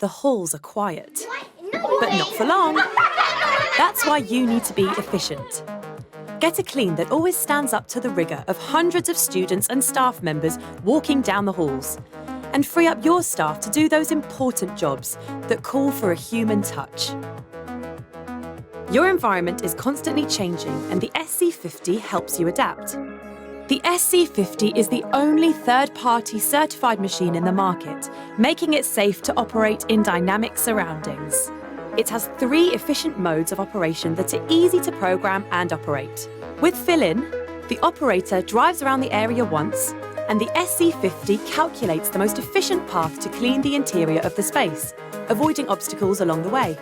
the halls are quiet. But not for long. That's why you need to be efficient. Get a clean that always stands up to the rigour of hundreds of students and staff members walking down the halls, and free up your staff to do those important jobs that call for a human touch. Your environment is constantly changing, and the SC50 helps you adapt. The SC50 is the only third-party certified machine in the market, making it safe to operate in dynamic surroundings. It has 3 efficient modes of operation that are easy to program and operate. With fill-in, the operator drives around the area once, and the SC50 calculates the most efficient path to clean the interior of the space, avoiding obstacles along the way.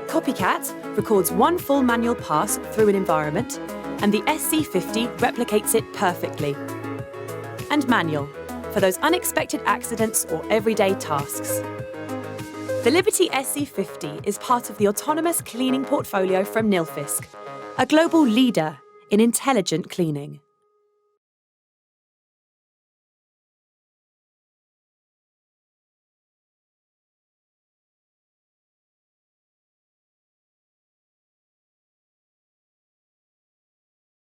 Copycat records 1 full manual pass through an environment, and the SC50 replicates it perfectly. And manual, for those unexpected accidents or everyday tasks. The Liberty SC50 is part of the autonomous cleaning portfolio from Nilfisk, a global leader in intelligent cleaning.